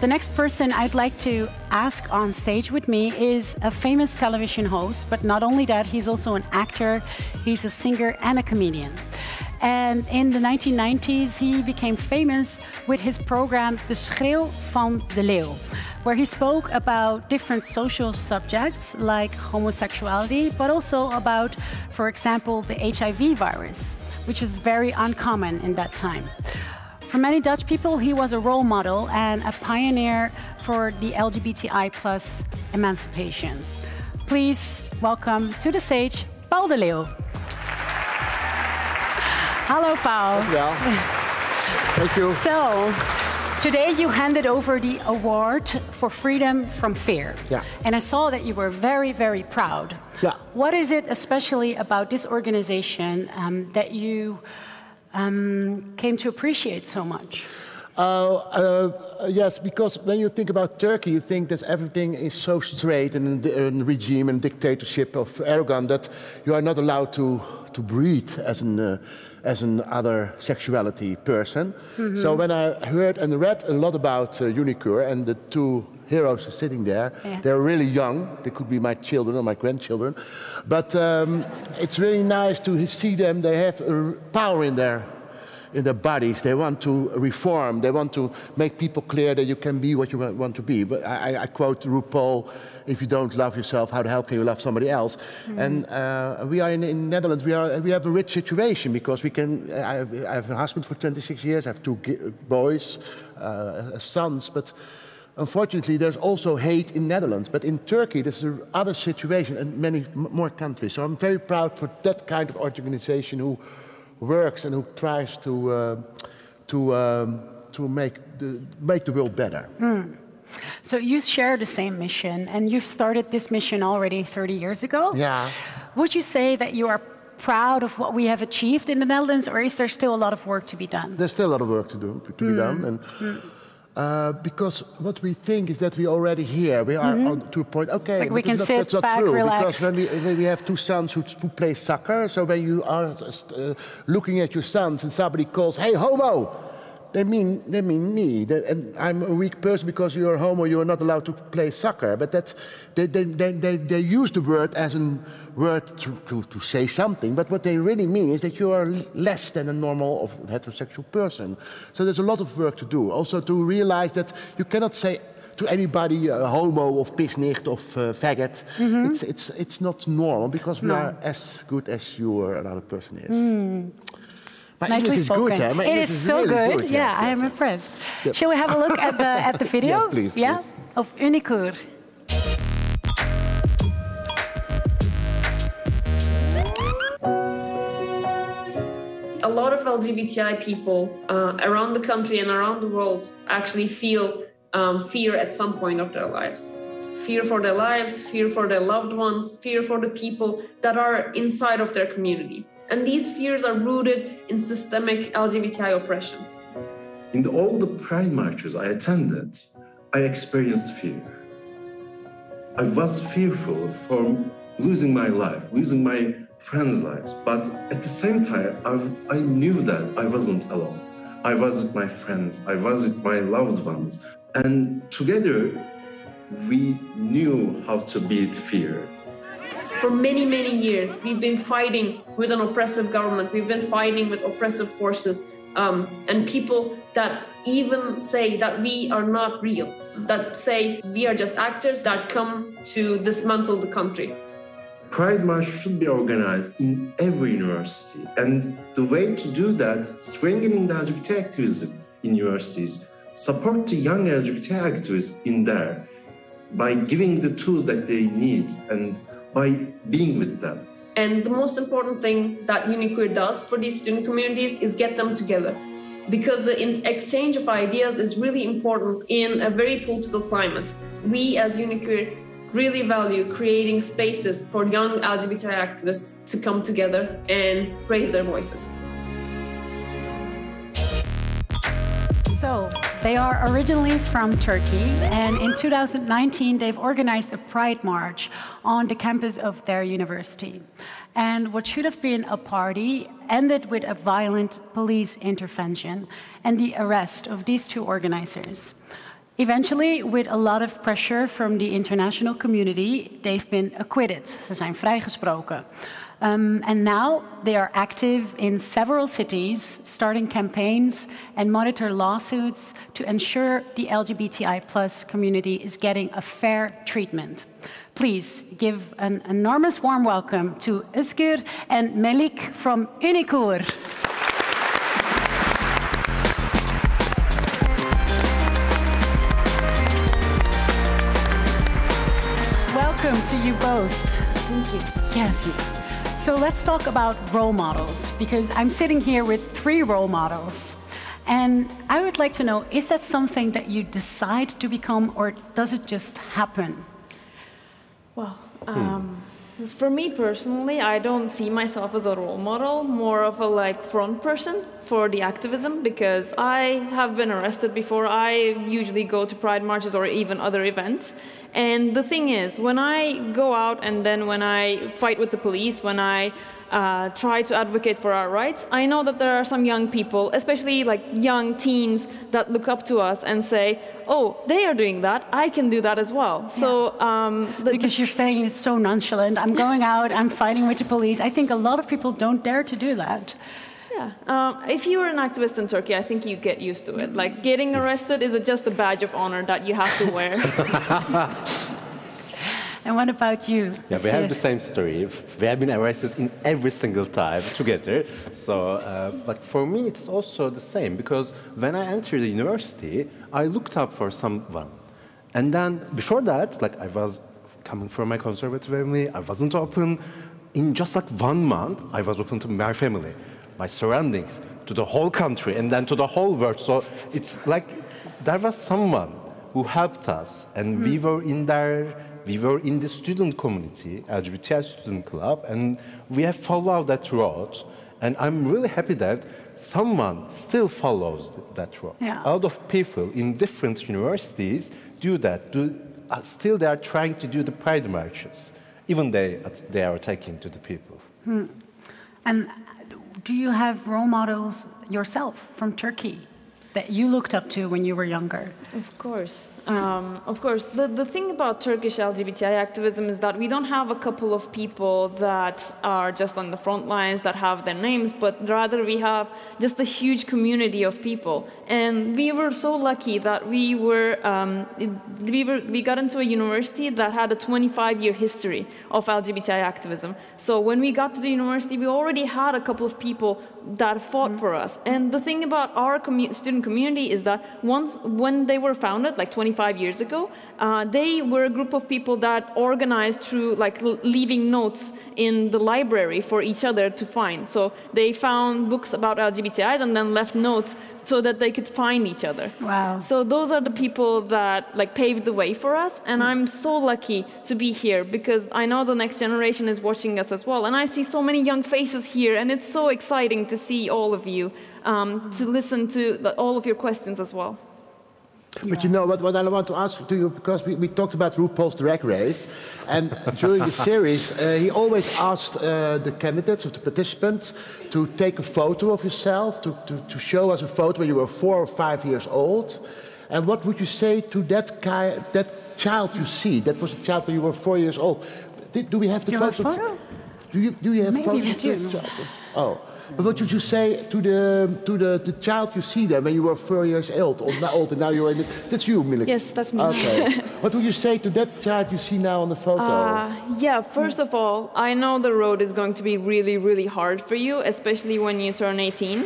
The next person I'd like to ask on stage with me is a famous television host, but not only that, he's also an actor, he's a singer and a comedian. And in the 1990s, he became famous with his program De Schreeuw van de Leeuw, where he spoke about different social subjects like homosexuality, but also about, for example, the HIV virus, which was very uncommon in that time. For many Dutch people, he was a role model and a pioneer for the LGBTI plus emancipation. Please welcome to the stage, Paul de Leeuw. Hello, Paul. Yeah. Thank you. So, today you handed over the award for freedom from fear. Yeah. And I saw that you were very, very proud. Yeah. What is it especially about this organization that you came to appreciate so much? Yes, because when you think about Turkey, you think that everything is so straight and the regime and dictatorship of Erdogan that you are not allowed to breathe as an other sexuality person. Mm-hmm. So when I heard and read a lot about ÜniKuir and the two heroes sitting there, yeah. They're really young. They could be my children or my grandchildren. But it's really nice to see them. They have power in their bodies. They want to reform. They want to make people clear that you can be what you want to be. But I quote RuPaul, if you don't love yourself, how the hell can you love somebody else? Mm. And we are in Netherlands, we have a rich situation because I have a husband for 26 years, I have two boys, sons, but unfortunately there's also hate in Netherlands. But in Turkey there's another situation and many more countries. So I'm very proud for that kind of organization who works and who tries to make the world better. Mm. So you share the same mission, and you've started this mission already 30 years ago. Yeah. Would you say that you are proud of what we have achieved in the Netherlands, or is there still a lot of work to be done? There's still a lot of work to be done, and because what we think is that we're already here. We are to a point. Okay, like we can sit back, relax. Because when we have two sons who play soccer, so when you are looking at your sons and somebody calls, "Hey, homo!" They mean me, and I'm a weak person because you're a homo. You are not allowed to play soccer. But that's they use the word as a word to say something. But what they really mean is that you are less than a normal or heterosexual person. So there's a lot of work to do. Also to realize that you cannot say to anybody homo of pisnicht of faggot. Mm-hmm. It's not normal because we are as good as you or another person is. Mm. My Nicely spoken. Good, huh? It is so really good. Yeah, yes, I am impressed. Yep. Shall we have a look at the video? Yes, please. Yeah, please. Of ÜniKuir. A lot of LGBTI people around the country and around the world actually feel fear at some point of their lives. Fear for their lives, fear for their loved ones, fear for the people that are inside of their community. And these fears are rooted in systemic LGBTI oppression. In all the pride marches I attended, I experienced fear. I was fearful for losing my life, losing my friends' lives. But at the same time, I knew that I wasn't alone. I was with my friends, I was with my loved ones. And together, we knew how to beat fear. For many, many years, we've been fighting with an oppressive government. We've been fighting with oppressive forces and people that even say that we are not real, that say we are just actors that come to dismantle the country. Pride March should be organized in every university. And the way to do that, strengthening the LGBT activism in universities, support the young LGBT activists in there by giving the tools that they need and by being with them. And the most important thing that ÜniKuir does for these student communities is get them together. Because the exchange of ideas is really important in a very political climate. We as ÜniKuir really value creating spaces for young LGBTI activists to come together and raise their voices. So, they are originally from Turkey, and in 2019 they've organized a Pride March on the campus of their university. And what should have been a party ended with a violent police intervention and the arrest of these two organizers. Eventually, with a lot of pressure from the international community, they've been acquitted. Ze zijn vrijgesproken. And now they are active in several cities, starting campaigns and monitor lawsuits to ensure the LGBTI+ community is getting a fair treatment. Please give an enormous warm welcome to Özgür and Melike from ÜniKuir. Welcome to you both. Thank you. Yes. So let's talk about role models, because I'm sitting here with 3 role models. And I would like to know, is that something that you decide to become, or does it just happen? Well, for me personally, I don't see myself as a role model, more of a front person for the activism, because I have been arrested before. I usually go to pride marches or even other events. And the thing is, when I go out and then when I fight with the police, when I try to advocate for our rights, I know that there are some young people, especially young teens, that look up to us and say, oh, they are doing that, I can do that as well. Yeah. So, because you're saying it's so nonchalant, I'm going out, I'm fighting with the police. I think a lot of people don't dare to do that. Yeah, if you're an activist in Turkey, I think you get used to it. Getting arrested is just a badge of honor that you have to wear. And what about you? Yeah, we have the same story. We have been arrested in every single time together. So, for me, it's also the same, because when I entered the university, I looked up for someone. And then before that, I was coming from my conservative family, I wasn't open. In just 1 month, I was open to my family, my surroundings, to the whole country, and then to the whole world. So it's there was someone who helped us, and we were in there. We were in the student community, LGBTI student club, and we have followed that road. And I'm really happy that someone still follows that road. Yeah. A lot of people in different universities do that. Still, they are trying to do the pride marches, even they are attacking to the people. And do you have role models yourself from Turkey that you looked up to when you were younger? Of course. The thing about Turkish LGBTI activism is that we don't have a couple of people that are just on the front lines that have their names, but rather we have just a huge community of people. And we were so lucky that we got into a university that had a 25-year history of LGBTI activism. So when we got to the university, we already had a couple of people that fought for us. And the thing about our student community is that when they were founded, 25 years ago, they were a group of people that organized through leaving notes in the library for each other to find. So they found books about LGBTIs and then left notes so that they could find each other. Wow. So those are the people that paved the way for us, and I'm so lucky to be here because I know the next generation is watching us as well, and I see so many young faces here, and it's so exciting to see all of you, to listen to all of your questions as well. But you know what I want to ask to you, because we talked about RuPaul's Drag Race, and during the series, he always asked the candidates, or the participants, to take a photo of yourself, to show us a photo when you were 4 or 5 years old. And what would you say to that child you see? That was a child when you were 4 years old. Do we have the photo? Photo? Do you have Maybe photos? we do. Oh. But what would you say to the child you see there when you were 4 years old, and now you're in it? That's you, Melike. Yes, that's me. Okay. What would you say to that child you see now on the photo? Yeah, first of all, I know the road is going to be really, really hard for you, especially when you turn 18.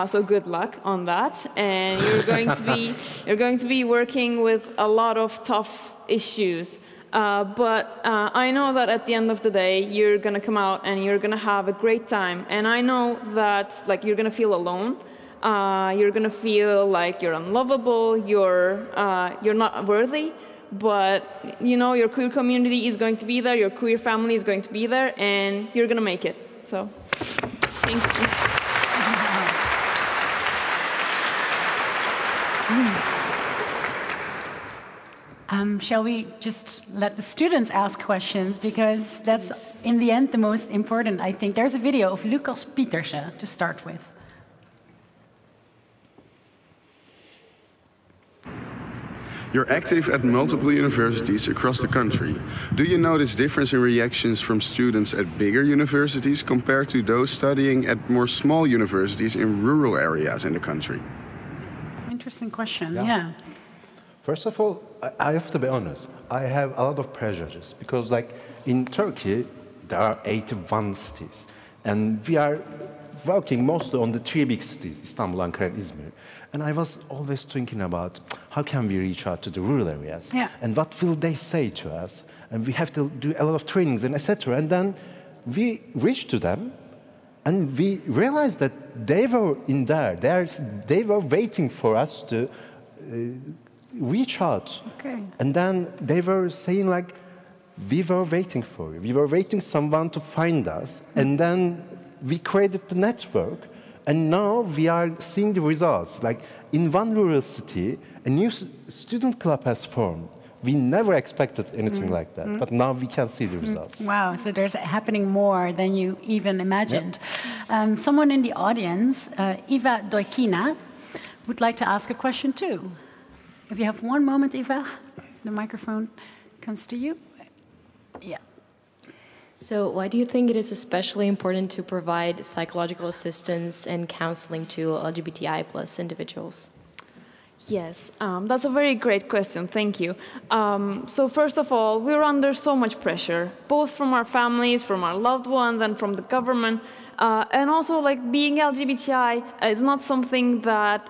So good luck on that. And you're going to be working with a lot of tough issues. But I know that at the end of the day, you're going to come out and you're going to have a great time. And I know that you're going to feel alone. You're going to feel like you're unlovable, you're not worthy. But your queer community is going to be there, your queer family is going to be there, and you're going to make it. So, thank you. Shall we just let the students ask questions, because that's, in the end, the most important, I think. There's a video of Lucas Pieterse to start with. You're active at multiple universities across the country. Do you notice difference in reactions from students at bigger universities compared to those studying at more small universities in rural areas in the country? Interesting question, yeah. First of all, I have to be honest. I have a lot of prejudices because, like, in Turkey, there are 81 cities. And we are working mostly on the 3 big cities, Istanbul, Ankara, and Izmir. And I was always thinking about how can we reach out to the rural areas? Yeah. And what will they say to us? And we have to do a lot of trainings and etc. And then we reached to them and we realized that they were in there. They were waiting for us to reach out. Okay. And then they were saying like, we were waiting for you. We were waiting someone to find us. And then we created the network. And now we are seeing the results. Like in one rural city, a new student club has formed. We never expected anything like that. But now we can see the results. Wow, so there's happening more than you even imagined. Yep. Someone in the audience, Iva Doikina, would like to ask a question too. If you have one moment, Iva, the microphone comes to you. Yeah. So why do you think it is especially important to provide psychological assistance and counseling to LGBTI plus individuals? Yes, that's a very great question. Thank you. So first of all, we're under so much pressure, both from our families, from our loved ones, and from the government. And also, like, being LGBTI is not something that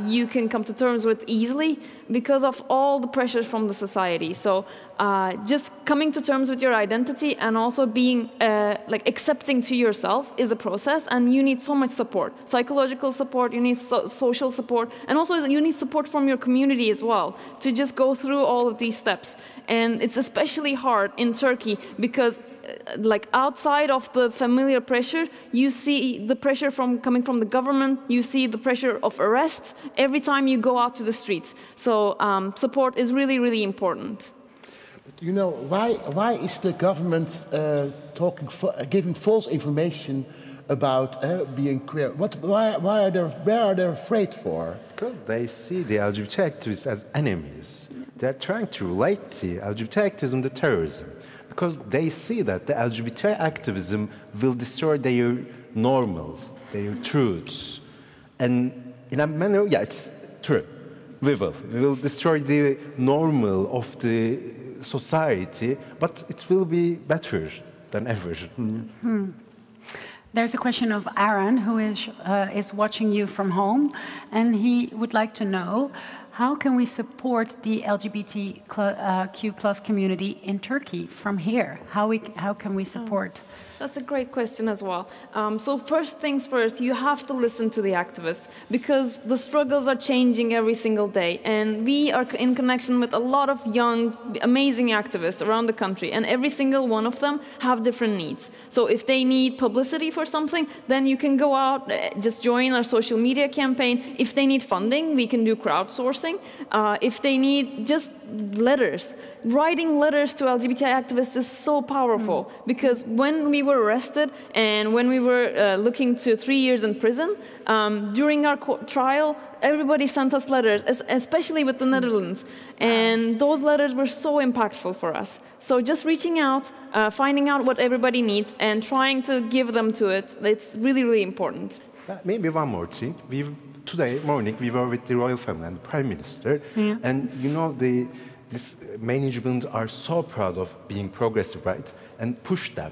you can come to terms with easily because of all the pressures from the society. So just coming to terms with your identity and also being like accepting to yourself is a process, and you need so much support. Psychological support, you need social support, and also you need support from your community as well to just go through all of these steps. And it's especially hard in Turkey because like outside of the familiar pressure, you see the pressure coming from the government, you see the pressure of arrests every time you go out to the streets. So support is really, really important. You know, why is the government giving false information about being queer? Why are they afraid for? Because they see the LGBT activists as enemies. They're trying to relate the LGBT activism to terrorism. Because they see that the LGBT activism will destroy their normals, their truths. And in a manner, yeah, it's true. We will destroy the normal of the society, but it will be better than ever. There's a question of Aaron, who is watching you from home, and he would like to know, how can we support the LGBTQ plus community in Turkey from here? How can we support? That's a great question as well. So first things first, you have to listen to the activists because the struggles are changing every single day. And we are in connection with a lot of young, amazing activists around the country. And every single one of them have different needs. So if they need publicity for something, then you can go out, just join our social media campaign. If they need funding, we can do crowdsourcing. If they need just letters, writing letters to LGBTI activists is so powerful because when we were arrested and when we were looking to 3 years in prison, during our trial, everybody sent us letters, especially with the Netherlands. And those letters were so impactful for us. So just reaching out, finding out what everybody needs and trying to give them to it, it's really, really important. Maybe one more thing. Today morning, we were with the royal family and the Prime Minister. Yeah. And you know, this management are so proud of being progressive, right? And push them.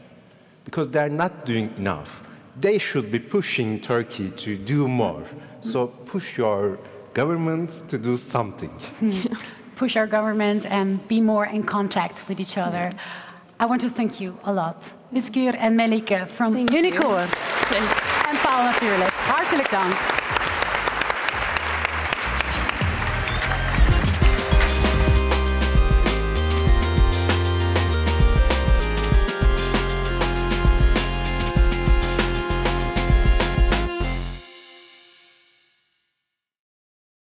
Because they're not doing enough. They should be pushing Turkey to do more. So push your government to do something. Push our government and be more in contact with each other. I want to thank you a lot. Özgür en Melike from ÜniKuir. En Paul natuurlijk. Hartelijk dank.